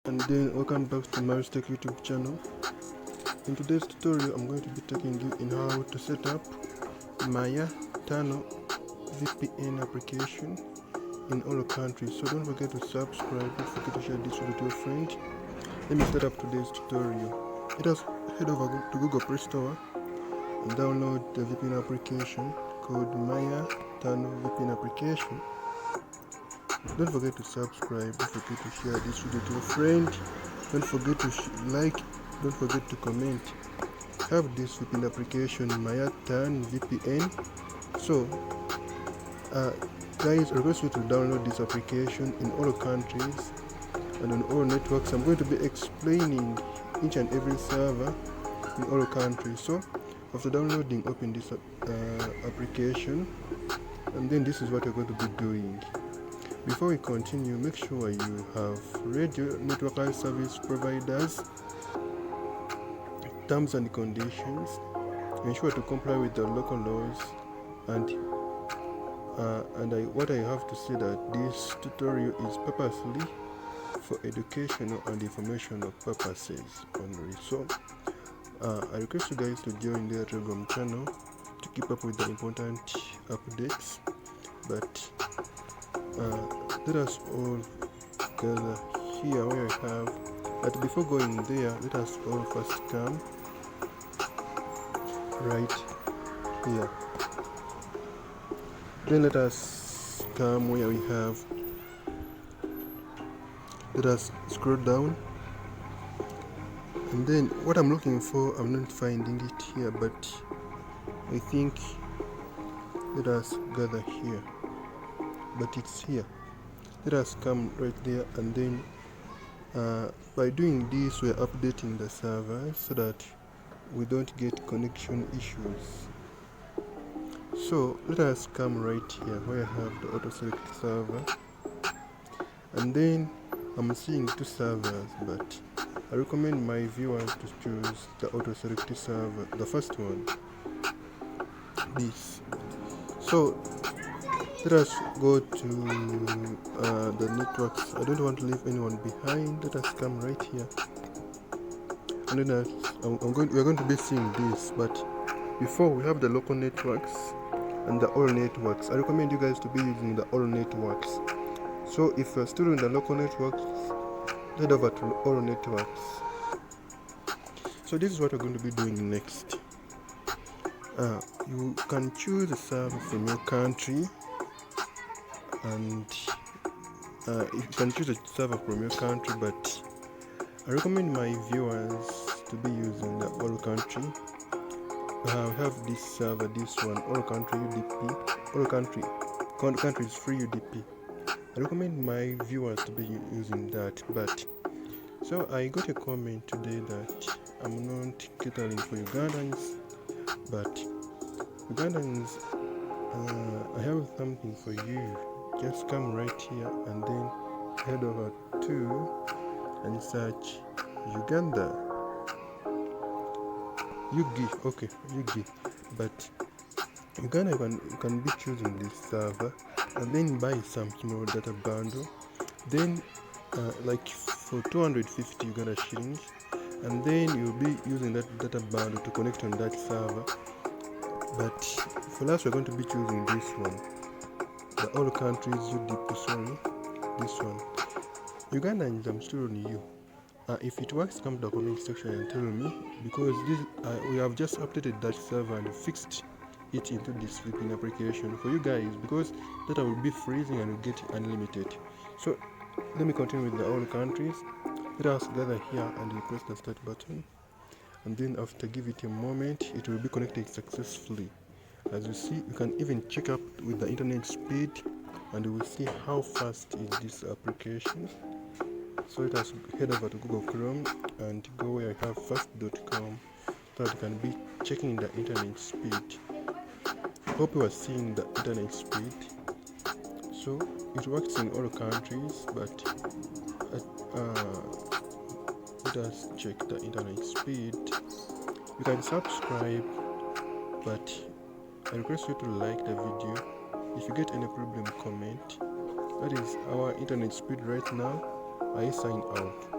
And then welcome back to my Tech YouTube channel. In today's tutorial, I'm going to be taking you in how to set up MAYA TUN VPN application in all countries. So don't forget to subscribe, don't forget to share this video to your friend. Let me start up today's tutorial. Let us head over to Google Play Store and download the VPN application called MAYA TUN VPN application. Don't forget to subscribe, don't forget to share this video to your friend, don't forget to like, don't forget to comment. Have this VPN application, MAYA TUN VPN. So guys, I request you to download this application in all countries and on all networks. I'm going to be explaining each and every server in all countries. So after downloading, open this application, and then this is what you're going to be doing. Before we continue, make sure you have read your network service providers terms and conditions. Ensure to comply with the local laws, and what I have to say that this tutorial is purposely for educational and informational purposes only. So I request you guys to join the Telegram channel to keep up with the important updates. But let us all gather here where I have. But before going there, let us all first come right here. Then let us come where we have. Let us scroll down, and then what I'm looking for, I'm not finding it here, but I think let us gather here. But it's here. Let us come right there, and then by doing this, we're updating the server so that we don't get connection issues. So let us come right here where I have the auto select server, and then I'm seeing two servers, but I recommend my viewers to choose the auto select server, the first one, this. So let us go to the networks. I don't want to leave anyone behind. Let us come right here, and then we're going to be seeing this. But before, we have the local networks and the all networks. I recommend you guys to be using the all networks. So if you're still in the local networks, head over to all networks. So this is what we're going to be doing next. You can choose a server from your country, and you can choose a server from your country, but I recommend my viewers to be using the all country. We have this server, this one, all country UDP, all countries free UDP. I recommend my viewers to be using that. But so I got a comment today that I'm not catering for Ugandans, but Ugandans, I have something for you. Just come right here and then head over to and search Uganda. Yugi, okay, Yugi. But Uganda, you can be choosing this server and then buy some small data bundle. Then like for 250 Uganda shillings, and then you'll be using that data bundle to connect on that server. But for us, we're going to be choosing this one, the all countries UDP, sorry, this one. Ugandans, I'm still on you. If it works, come to the comment section and tell me, because this we have just updated that server and fixed it into this VPN application for you guys, because data will be freezing and will get unlimited. So let me continue with the all countries. Let us gather here and you press the start button, and then after give it a moment, it will be connected successfully. As you see, you can even check up with the internet speed, and you will see how fast is this application. So let us head over to Google Chrome and go where I have fast.com so that you can be checking the internet speed. Hope you are seeing the internet speed. So it works in all countries, but let us check the internet speed. You can subscribe, but I request you to like the video. If you get any problem, comment. That is our internet speed right now. I sign out.